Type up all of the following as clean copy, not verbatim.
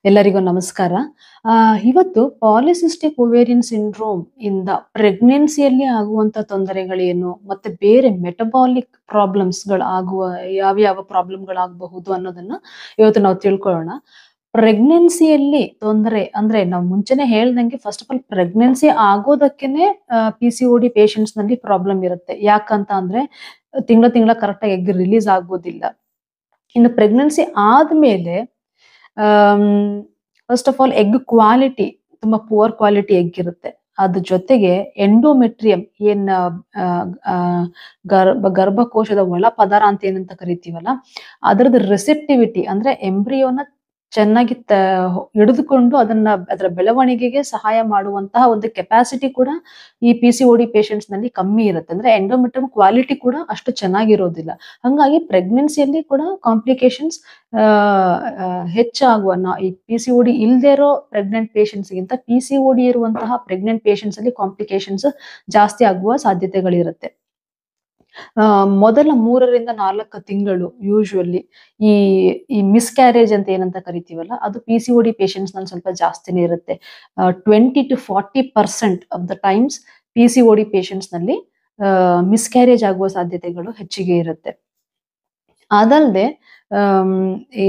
ಎಲ್ಲರಿಗೂ ನಮಸ್ಕಾರ. ಇವತ್ತು ಪಾಲಿಸಿಸ್ಟಿಕ್ ಓವೇರಿಯನ್ ಸಿಂಡ್ರೋಮ್ ಇಂದ ಪ್ರೆಗ್ನೆನ್ಸಿಯಲ್ಲಿ ಆಗುವಂತ ತೊಂದರೆಗಳೇನು? ಮತ್ತೆ ಬೇರೆ ಮೆಟಬಾಲಿಕ್ ಪ್ರಾಬ್ಲಮ್ಸ್‌ಗಳು ಆಗುವ ಯಾವ ಪ್ರಾಬ್ಲಮ್‌ಗಳಾಗಬಹುದು ಅನ್ನೋದನ್ನ ಇವತ್ತು ನಾವು ತಿಳ್ಕೊಳ್ಳೋಣ. ಪ್ರೆಗ್ನೆನ್ಸಿಯಲ್ಲಿ ತೊಂದರೆ ಅಂದ್ರೆ ನಾವು ಮುಂಚೆನೆ ಹೇಳ್ದಂಗೆ ಫಸ್ಟ್ ಆಫ್ ಆಲ್ ಪ್ರೆಗ್ನೆನ್ಸಿ ಆಗೋದಕ್ಕೇನೆ ಪಿಸಿಓಡಿ ಪೇಷಂಟ್ಸ್‌ನಲ್ಲಿ ಪ್ರಾಬ್ಲಮ್ ಇರುತ್ತೆ. ಯಾಕಂತ ಅಂದ್ರೆ ತಿಂಗಳ ಕರೆಕ್ಟಾಗಿ ಎಗ್ ರಿಲೀಸ್ ಆಗೋದಿಲ್ಲ. ಇನ್ನು ಪ್ರೆಗ್ನೆನ್ಸಿ ಆದ್ಮೇಲೆ am, first of all egg quality ತುಂಬಾ ಪುವರ್ ಕ್ವಾಲಿಟಿ ಎಗ್ ಇರುತ್ತೆ. ಅದ್ರ ಜೊತೆಗೆ ಎಂಡೋಮೆಟ್ರಿಯಂ ಏನ್ ಗರ್ಭಕೋಶದ ಒಳ ಪದರ ಅಂತ ಏನಂತ ಕರಿತೀವಲ್ಲ, ಅದರದ ರಿಸೆಪ್ಟಿವಿಟಿ ಅಂದ್ರೆ ಎಂಬ್ರಿಯೋನ ಚೆನ್ನಾಗಿ ಹಿಡಿದುಕೊಂಡು ಅದರ ಬೆಳವಣಿಗೆಗೆ ಸಹಾಯ ಮಾಡುವಂತಹ ಒಂದು ಕೆಪಾಸಿಟಿ ಕೂಡ ಈ ಪಿಸಿಓಡಿ ಪೇಷಂಟ್ಸ್ ನಲ್ಲಿ ಕಮ್ಮಿ ಇರುತ್ತೆ. ಅಂದ್ರೆ ಎಂಡೋಮೆಟ್ರಿಯಂ ಕ್ವಾಲಿಟಿ ಕೂಡ ಅಷ್ಟು ಚೆನ್ನಾಗಿರೋದಿಲ್ಲ. ಹಂಗಾಗಿ ಪ್ರೆಗ್ನೆನ್ಸಿಯಲ್ಲಿ ಕೂಡ ಕಾಂಪ್ಲಿಕೇಶನ್ಸ್ ಹೆಚ್ಚಾಗುವ ಈ ಪಿಸಿಓಡಿ ಇಲ್ಲದೆ ಇರೋ ಪ್ರೆಗ್ನೆಂಟ್ ಪೇಷಂಟ್ಸ್ ಗಿಂತ ಪಿಸಿಓಡಿ ಇರುವಂತಹ ಪ್ರೆಗ್ನೆಂಟ್ ಪೇಷಂಟ್ಸ್ ಅಲ್ಲಿ ಕಾಂಪ್ಲಿಕೇಶನ್ಸ್ ಜಾಸ್ತಿ ಆಗುವ ಸಾಧ್ಯತೆಗಳಿರುತ್ತೆ. ಮೊದಲ 3ರಿಂದ 4 ತಿಂಗಳು ಯೂಶುವಲಿ ಈ ಈ ಮಿಸ್‌ಕ್ಯಾರೇಜ್ ಅಂತ ಏನಂತ ಕರಿತೀವಲ್ಲ, ಅದು ಪಿಸಿಓಡಿ ಪೇಷಂಟ್ಸ್ ನಲ್ಲಿ ಸ್ವಲ್ಪ ಜಾಸ್ತಿನೇ ಇರುತ್ತೆ. 20-40% ಆಫ್ ದ ಟೈಮ್ಸ್ ಪಿಸಿಓಡಿ ಪೇಷಂಟ್ಸ್ ನಲ್ಲಿ ಮಿಸ್‌ಕ್ಯಾರೇಜ್ ಆಗುವ ಸಾಧ್ಯತೆಗಳು ಹೆಚ್ಚಿಗೆ ಇರುತ್ತೆ. ಅದಲ್ಲದೆ ಈ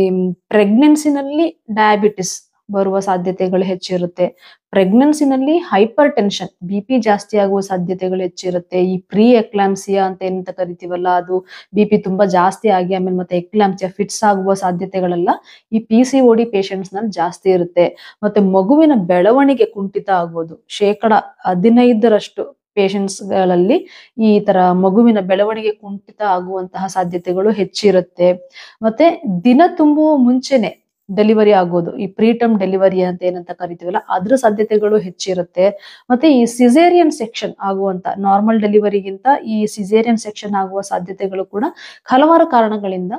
ಪ್ರೆಗ್ನೆನ್ಸಿನಲ್ಲಿ ಡಯಾಬಿಟಿಸ್ ಬರುವ ಸಾಧ್ಯತೆಗಳು ಹೆಚ್ಚಿರುತ್ತೆ. ಪ್ರೆಗ್ನೆನ್ಸಿನಲ್ಲಿ ಹೈಪರ್ ಟೆನ್ಷನ್ ಬಿಪಿ ಜಾಸ್ತಿ ಆಗುವ ಸಾಧ್ಯತೆಗಳು ಹೆಚ್ಚಿರುತ್ತೆ. ಈ ಪ್ರೀ ಎಕ್ಲಾಂಪ್ಸಿಯಾ ಅಂತ ಏನಂತ ಕರಿತೀವಲ್ಲ, ಅದು ಬಿಪಿ ತುಂಬಾ ಜಾಸ್ತಿ ಆಗಿ ಆಮೇಲೆ ಮತ್ತೆ ಎಕ್ಲಾಂಪ್ಸಿಯಾ ಫಿಟ್ಸ್ ಆಗುವ ಸಾಧ್ಯತೆಗಳೆಲ್ಲ ಈ ಪಿಸಿಓಡಿ ಪೇಷಂಟ್ಸ್ ನಲ್ಲಿ ಜಾಸ್ತಿ ಇರುತ್ತೆ. ಮತ್ತೆ ಮಗುವಿನ ಬೆಳವಣಿಗೆ ಕುಂಠಿತ ಆಗೋದು 15% ಪೇಷಂಟ್ಸ್ ಗಳಲ್ಲಿ ಈ ತರ ಮಗುವಿನ ಬೆಳವಣಿಗೆ ಕುಂಠಿತ ಆಗುವಂತಹ ಸಾಧ್ಯತೆಗಳು ಹೆಚ್ಚಿರುತ್ತೆ. ಮತ್ತೆ ದಿನ ತುಂಬುವ ಮುಂಚೆನೆ ಡೆಲಿವರಿ ಆಗೋದು, ಈ ಪ್ರೀಟರ್ಮ್ ಡೆಲಿವರಿ ಅಂತ ಏನಂತ ಕರಿತೀವಲ್ಲ, ಅದ್ರ ಸಾಧ್ಯತೆಗಳು ಹೆಚ್ಚಿರುತ್ತೆ. ಮತ್ತೆ ಈ ಸಿಸೇರಿಯನ್ ಸೆಕ್ಷನ್ ಆಗುವಂತ ನಾರ್ಮಲ್ ಡೆಲಿವರಿಗಿಂತ ಈ ಸಿಸೇರಿಯನ್ ಸೆಕ್ಷನ್ ಆಗುವ ಸಾಧ್ಯತೆಗಳು ಕೂಡ ಹಲವಾರು ಕಾರಣಗಳಿಂದ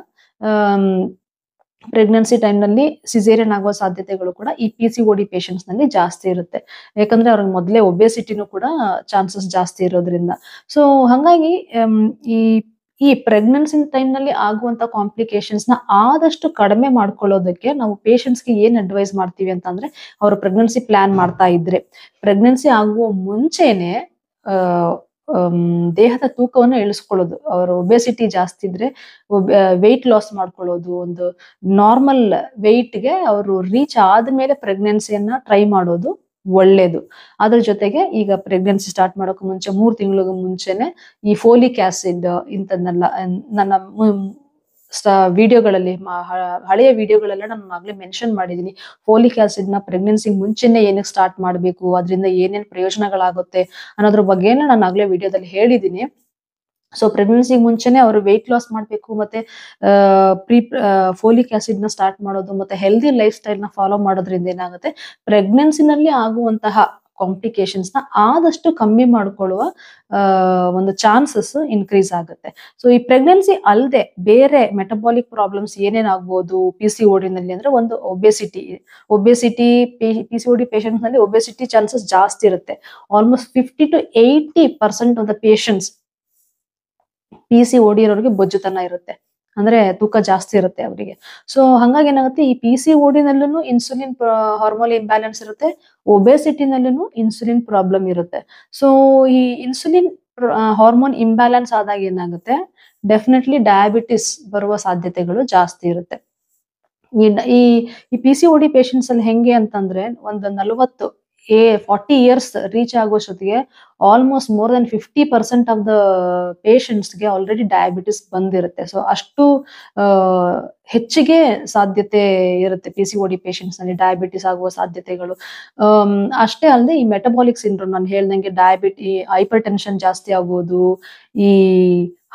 ಪ್ರೆಗ್ನೆನ್ಸಿ ಟೈಮ್ ನಲ್ಲಿ ಸಿಸೇರಿಯನ್ ಆಗುವ ಸಾಧ್ಯತೆಗಳು ಕೂಡ ಈ ಪಿಸಿಓಡಿ ಪೇಷಂಟ್ಸ್ ನಲ್ಲಿ ಜಾಸ್ತಿ ಇರುತ್ತೆ. ಯಾಕಂದ್ರೆ ಅವ್ರಿಗೆ ಮೊದಲೇ ಒಬೆಸಿಟಿನೂ ಕೂಡ ಚಾನ್ಸಸ್ ಜಾಸ್ತಿ ಇರೋದ್ರಿಂದ. ಸೊ ಹಂಗಾಗಿ ಈ ಈ ಪ್ರೆಗ್ನೆನ್ಸಿ ಟೈಮ್ ನಲ್ಲಿ ಆಗುವಂತ ಕಾಂಪ್ಲಿಕೇಶನ್ಸ್ ನ ಆದಷ್ಟು ಕಡಿಮೆ ಮಾಡ್ಕೊಳ್ಳೋದಕ್ಕೆ ನಾವು ಪೇಷಂಟ್ಸ್ಗೆ ಏನ್ ಅಡ್ವೈಸ್ ಮಾಡ್ತೀವಿ ಅಂತ ಅಂದ್ರೆ, ಅವರು ಪ್ರೆಗ್ನೆನ್ಸಿ ಪ್ಲಾನ್ ಮಾಡ್ತಾ ಇದ್ರೆ ಪ್ರೆಗ್ನೆನ್ಸಿ ಆಗುವ ಮುಂಚೆನೆ ದೇಹದ ತೂಕವನ್ನು ಇಳಿಸ್ಕೊಳ್ಳೋದು. ಅವರು ಒಬೆಸಿಟಿ ಜಾಸ್ತಿ ಇದ್ರೆ ವೆಯ್ಟ್ ಲಾಸ್ ಮಾಡ್ಕೊಳ್ಳೋದು, ಒಂದು ನಾರ್ಮಲ್ ವೆಯ್ಟ್ಗೆ ಅವರು ರೀಚ್ ಆದ್ಮೇಲೆ ಪ್ರೆಗ್ನೆನ್ಸಿಯನ್ನ ಟ್ರೈ ಮಾಡೋದು ಒಳ್ಳೇದು. ಅದ್ರ ಜೊತೆಗೆ ಈಗ ಪ್ರೆಗ್ನೆನ್ಸಿ ಸ್ಟಾರ್ಟ್ ಮಾಡೋಕೆ ಮುಂಚೆ 3 ತಿಂಗಳಿಗೆ ಮುಂಚೆನೆ ಈ ಫೋಲಿಕ್ ಆಸಿಡ್ ಇಂಥದ್ನೆಲ್ಲ ನನ್ನ ವಿಡಿಯೋಗಳಲ್ಲಿ ಹಳೆಯ ವಿಡಿಯೋಗಳೆಲ್ಲ ನಾನು ಆಗ್ಲೇ ಮೆನ್ಷನ್ ಮಾಡಿದೀನಿ. ಫೋಲಿಕ್ ಆಸಿಡ್ ನ ಪ್ರೆಗ್ನೆನ್ಸಿ ಮುಂಚೆನೆ ಏನಕ್ಕೆ ಸ್ಟಾರ್ಟ್ ಮಾಡಬೇಕು, ಅದರಿಂದ ಏನೇನ್ ಪ್ರಯೋಜನಗಳಾಗುತ್ತೆ ಅನ್ನೋದ್ರ ಬಗ್ಗೆ ನಾನು ಆಗ್ಲೇ ವಿಡಿಯೋದಲ್ಲಿ ಹೇಳಿದೀನಿ. ಸೊ ಪ್ರೆಗ್ನೆನ್ಸಿಗೆ ಮುಂಚೆನೆ ಅವರು ವೆಯ್ಟ್ ಲಾಸ್ ಮಾಡಬೇಕು, ಮತ್ತೆ ಫೋಲಿಕ್ ಆಸಿಡ್ ನ ಸ್ಟಾರ್ಟ್ ಮಾಡೋದು, ಮತ್ತೆ ಹೆಲ್ದಿ ಲೈಫ್ ಸ್ಟೈಲ್ ನ ಫಾಲೋ ಮಾಡೋದ್ರಿಂದ ಏನಾಗುತ್ತೆ, ಪ್ರೆಗ್ನೆನ್ಸಿನಲ್ಲಿ ಆಗುವಂತಹ ಕಾಂಪ್ಲಿಕೇಶನ್ಸ್ ನ ಆದಷ್ಟು ಕಮ್ಮಿ ಮಾಡ್ಕೊಳ್ಳುವ ಒಂದು ಚಾನ್ಸಸ್ ಇನ್ಕ್ರೀಸ್ ಆಗುತ್ತೆ. ಸೊ ಈ ಪ್ರೆಗ್ನೆನ್ಸಿ ಅಲ್ಲದೆ ಬೇರೆ ಮೆಟಬಾಲಿಕ್ ಪ್ರಾಬ್ಲಮ್ಸ್ ಏನೇನಾಗ್ಬೋದು ಪಿಸಿಓಡಿ ನಲ್ಲಿ ಅಂದ್ರೆ, ಒಂದು ಒಬೆಸಿಟಿ ಪಿಸಿಓಡಿ ಪೇಷಂಟ್ಸ್ ನಲ್ಲಿ ಒಬೆಸಿಟಿ ಚಾನ್ಸಸ್ ಜಾಸ್ತಿ ಇರುತ್ತೆ. ಆಲ್ಮೋಸ್ಟ್ 50-80% ಆಫ್ ದ ಪೇಷಂಟ್ಸ್ ಪಿಸಿಓಡಿ ಇರೋರಿಗೆ ಬೊಜ್ಜುತನ ಇರುತ್ತೆ, ಅಂದ್ರೆ ತೂಕ ಜಾಸ್ತಿ ಇರುತ್ತೆ ಅವರಿಗೆ. ಸೊ ಹಂಗಾಗಿ ಏನಾಗುತ್ತೆ, ಈ ಪಿಸಿಓಡಿ ನಲ್ಲೂ ಇನ್ಸುಲಿನ್ ಹಾರ್ಮೋನ್ ಇಂಬ್ಯಾಲೆನ್ಸ್ ಇರುತ್ತೆ, ಒಬೆಸಿಟಿ ನಲ್ಲೂ ಇನ್ಸುಲಿನ್ ಪ್ರಾಬ್ಲಮ್ ಇರುತ್ತೆ. ಸೊ ಈ ಇನ್ಸುಲಿನ್ ಹಾರ್ಮೋನ್ ಇಂಬ್ಯಾಲೆನ್ಸ್ ಆದಾಗ ಏನಾಗುತ್ತೆ, ಡೆಫಿನೆಟ್ಲಿ ಡಯಾಬಿಟಿಸ್ ಬರುವ ಸಾಧ್ಯತೆಗಳು ಜಾಸ್ತಿ ಇರುತ್ತೆ. ಈ ಪಿಸಿಓಡಿ ಪೇಷಂಟ್ಸ್ ಅಲ್ಲಿ ಹೆಂಗೆ ಅಂತಂದ್ರೆ, ಒಂದು 40 ಇಯರ್ಸ್ ರೀಚ್ ಆಗೋಷ್ಟೊತ್ತಿಗೆ almost more than 50% of the ಪೇಷಂಟ್ಸ್ಗೆ ಆಲ್ರೆಡಿ ಡಯಾಬಿಟಿಸ್ ಬಂದಿರುತ್ತೆ. ಸೊ ಅಷ್ಟು ಹೆಚ್ಚಿಗೆ ಸಾಧ್ಯತೆ ಇರುತ್ತೆ ಪಿಸಿಓಡಿ ಪೇಷಂಟ್ಸ್ ನಲ್ಲಿ ಡಯಾಬಿಟಿಸ್ ಆಗುವ ಸಾಧ್ಯತೆಗಳು. ಅಷ್ಟೇ ಅಲ್ಲದೆ ಈ ಮೆಟಬಾಲಿಕ್ ಸಿಂಡ್ರೋಮ್ ನಾನು ಹೇಳ್ದಂಗೆ ಹೈಪರ್ ಟೆನ್ಷನ್ ಜಾಸ್ತಿ ಆಗೋದು, ಈ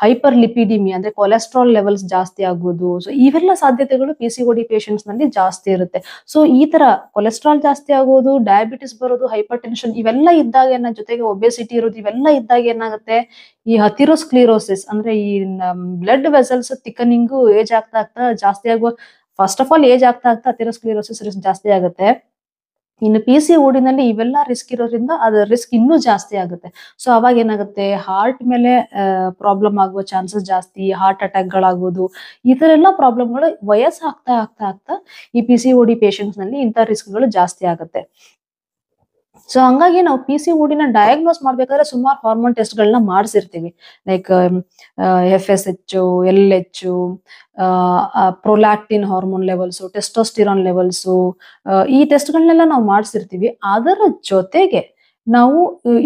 ಹೈಪರ್ ಲಿಪಿಡಿಮಿ ಅಂದ್ರೆ ಕೊಲೆಸ್ಟ್ರಾಲ್ ಲೆವೆಲ್ಸ್ ಜಾಸ್ತಿ ಆಗೋದು. ಸೊ ಇವೆಲ್ಲ ಸಾಧ್ಯತೆಗಳು ಪಿಸಿಓಡಿ ಪೇಷಂಟ್ಸ್ ನಲ್ಲಿ ಜಾಸ್ತಿ ಇರುತ್ತೆ. ಸೊ ಈ ತರ ಕೊಲೆಸ್ಟ್ರಾಲ್ ಜಾಸ್ತಿ ಆಗೋದು, ಡಯಾಬಿಟಿಸ್ ಬರೋದು, ಹೈಪರ್ ಟೆನ್ಷನ್ ಇವೆಲ್ಲ ಇದ್ದಾಗ ಜೊತೆಗೆ ಒಬೆಸಿಟಿ ಇರೋದು, ಇವೆಲ್ಲ ಇದ್ದಾಗ ಏನಾಗುತ್ತೆ, ಈ ಅಥಿರೋಸ್ಕ್ಲಿರೋಸಿಸ್ ಅಂದ್ರೆ ಈ ಬ್ಲಡ್ ವೆಸಲ್ಸ್ ಥಿಕನಿಂಗ್ ಏಜ್ ಆಗ್ತಾ ಜಾಸ್ತಿ ಆಗುವ, ಫಸ್ಟ್ ಆಫ್ ಆಲ್ ಏಜ್ ಆಗ್ತಾ ಅಥಿರೋಸ್ಕ್ಲಿರೋಸಿಸ್ ಜಾಸ್ತಿ ಆಗುತ್ತೆ. ಇನ್ನು PCOD ನಲ್ಲಿ ಇವೆಲ್ಲ ರಿಸ್ಕ್ ಇರೋದ್ರಿಂದ ಅದ್ರ ರಿಸ್ಕ್ ಇನ್ನೂ ಜಾಸ್ತಿ ಆಗುತ್ತೆ. ಸೊ ಅವಾಗ ಏನಾಗುತ್ತೆ, ಹಾರ್ಟ್ ಮೇಲೆ ಪ್ರಾಬ್ಲಮ್ ಆಗುವ ಚಾನ್ಸಸ್ ಜಾಸ್ತಿ, ಹಾರ್ಟ್ ಅಟ್ಯಾಕ್ ಗಳಾಗೋದು, ಈ ತರ ಎಲ್ಲ ಪ್ರಾಬ್ಲಮ್ಗಳು ವಯಸ್ಸು ಆಗ್ತಾ ಆಗ್ತಾ ಆಗ್ತಾ ಈ PCOD ಪೇಷಂಟ್ಸ್ ನಲ್ಲಿ ಇಂಥ ರಿಸ್ಕ್ಗಳು ಜಾಸ್ತಿ ಆಗುತ್ತೆ. ಸೊ ಹಂಗಾಗಿ ನಾವು PCOD ನ ಡಯಾಗ್ನೋಸ್ ಮಾಡ್ಬೇಕಾದ್ರೆ ಸುಮಾರು ಹಾರ್ಮೋನ್ ಟೆಸ್ಟ್ ಗಳನ್ನ ಮಾಡಿಸಿರ್ತೀವಿ. Like FSH, LH, prolactin hormone levels, testosterone levels, ಈ ಟೆಸ್ಟ್ ಗಳನ್ನೆಲ್ಲ ನಾವು ಮಾಡಿಸಿರ್ತೀವಿ. ಅದರ ಜೊತೆಗೆ ನಾವು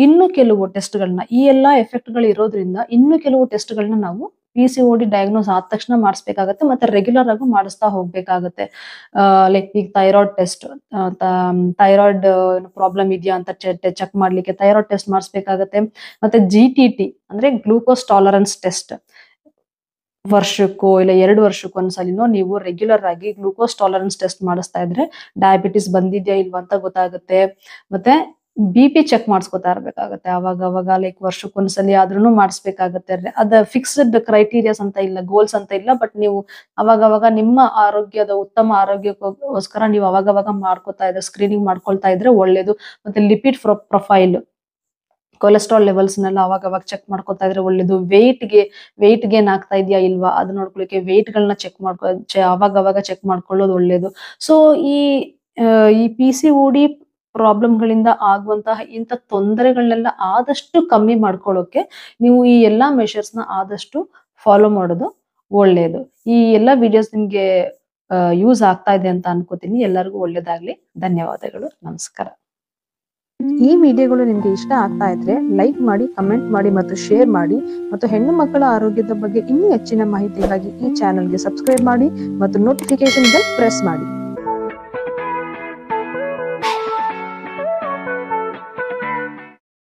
ಇನ್ನು ಕೆಲವು ಟೆಸ್ಟ್ ಗಳನ್ನ, ಈ ಎಲ್ಲಾ ಎಫೆಕ್ಟ್ ಗಳು ಇರೋದ್ರಿಂದ ಇನ್ನು ಕೆಲವು ಟೆಸ್ಟ್ ಗಳನ್ನ ನಾವು PCOD ಡಯಾಗ್ನೋಸ್ ಆದ ತಕ್ಷಣ ಮಾಡಿಸ್ಬೇಕಾಗತ್ತೆ, ಮತ್ತೆ ರೆಗ್ಯುಲರ್ ಆಗಿ ಮಾಡಿಸ್ತಾ ಹೋಗ್ಬೇಕಾಗತ್ತೆ. ಲೈಕ್ ಈಗ ಥೈರಾಯ್ಡ್ ಟೆಸ್ಟ್, ಥೈರಾಯ್ಡ್ ಪ್ರಾಬ್ಲಮ್ ಇದೆಯಾ ಅಂತ ಚೆಕ್ ಮಾಡ್ಲಿಕ್ಕೆ ಥೈರಾಯ್ಡ್ ಟೆಸ್ಟ್ ಮಾಡಿಸ್ಬೇಕಾಗತ್ತೆ. ಮತ್ತೆ GTT ಅಂದ್ರೆ ಗ್ಲೂಕೋಸ್ ಟಾಲರೆನ್ಸ್ ಟೆಸ್ಟ್, ವರ್ಷಕ್ಕೋ ಇಲ್ಲ 2 ವರ್ಷಕ್ಕೋ ಒಂದ್ಸಲಿನೋ ನೀವು ರೆಗ್ಯುಲರ್ ಆಗಿ ಗ್ಲೂಕೋಸ್ ಟಾಲರೆನ್ಸ್ ಟೆಸ್ಟ್ ಮಾಡಿಸ್ತಾ ಇದ್ರೆ ಡಯಾಬಿಟಿಸ್ ಬಂದಿದ್ಯಾ ಇಲ್ವಾ ಅಂತ ಗೊತ್ತಾಗುತ್ತೆ. ಮತ್ತೆ BP ಚೆಕ್ ಮಾಡಿಸ್ಕೊತಾ ಇರ್ಬೇಕಾಗತ್ತೆ ಅವಾಗ ಲೈಕ್ ವರ್ಷಕ್ಕೊಂದ್ಸಲಿ ಆದ್ರೂ ಮಾಡಿಸ್ಬೇಕಾಗತ್ತೆ. ಅದ ಫಿಕ್ಸ್ಡ್ ಕ್ರೈಟೀರಿಯಾಸ್ ಅಂತ ಇಲ್ಲ, ಗೋಲ್ಸ್ ಅಂತ ಇಲ್ಲ, ಬಟ್ ನೀವು ಅವಾಗ ನಿಮ್ಮ ಆರೋಗ್ಯದ ಉತ್ತಮ ಆರೋಗ್ಯಕ್ಕೋಸ್ಕರ ನೀವು ಅವಾಗ ಮಾಡ್ಕೊತಾ ಇದ್ರೆ, ಸ್ಕ್ರೀನಿಂಗ್ ಮಾಡ್ಕೊಳ್ತಾ ಇದ್ರೆ ಒಳ್ಳೇದು. ಮತ್ತೆ ಲಿಪಿಡ್ ಪ್ರೊಫೈಲ್, ಕೊಲೆಸ್ಟ್ರಾಲ್ ಲೆವೆಲ್ಸ್ ನೆಲ್ಲ ಅವಾಗ ಚೆಕ್ ಮಾಡ್ಕೊತಾ ಇದ್ರೆ ಒಳ್ಳೇದು. ವೆಯ್ಟ್ ಗೇನ್ ಆಗ್ತಾ ಇದೆಯಾ ಇಲ್ವಾ ಅದು ನೋಡ್ಕೊಳ್ಳಿಕ್ಕೆ ವೆಯ್ಟ್ ಗಳನ್ನ ಚೆಕ್ ಅವಾಗ ಚೆಕ್ ಮಾಡ್ಕೊಳ್ಳೋದು ಒಳ್ಳೇದು. ಸೊ ಈ PCOD ಪ್ರಾಬ್ಲಮ್ಗಳಿಂದ ಆಗುವಂತಹ ಇಂಥ ತೊಂದರೆಗಳನ್ನೆಲ್ಲ ಆದಷ್ಟು ಕಮ್ಮಿ ಮಾಡ್ಕೊಳ್ಳೋಕೆ ನೀವು ಈ ಎಲ್ಲಾ ಮೆಷರ್ಸ್ ನ ಆದಷ್ಟು ಫಾಲೋ ಮಾಡೋದು ಒಳ್ಳೇದು. ಈ ಎಲ್ಲಾ ವಿಡಿಯೋಸ್ ನಿಮ್ಗೆ ಯೂಸ್ ಆಗ್ತಾ ಇದೆ ಅಂತ ಅನ್ಕೋತೀನಿ. ಎಲ್ಲರಿಗೂ ಒಳ್ಳೇದಾಗ್ಲಿ. ಧನ್ಯವಾದಗಳು. ನಮಸ್ಕಾರ. ಈ ವಿಡಿಯೋಗಳು ನಿಮ್ಗೆ ಇಷ್ಟ ಆಗ್ತಾ ಇದ್ರೆ ಲೈಕ್ ಮಾಡಿ, ಕಮೆಂಟ್ ಮಾಡಿ ಮತ್ತು ಶೇರ್ ಮಾಡಿ. ಮತ್ತು ಹೆಣ್ಣು ಮಕ್ಕಳ ಆರೋಗ್ಯದ ಬಗ್ಗೆ ಇನ್ನೂ ಹೆಚ್ಚಿನ ಮಾಹಿತಿಗಾಗಿ ಈ ಚಾನೆಲ್ಗೆ ಸಬ್ಸ್ಕ್ರೈಬ್ ಮಾಡಿ ಮತ್ತು ನೋಟಿಫಿಕೇಶನ್ ಬೆಲ್ ಪ್ರೆಸ್ ಮಾಡಿ.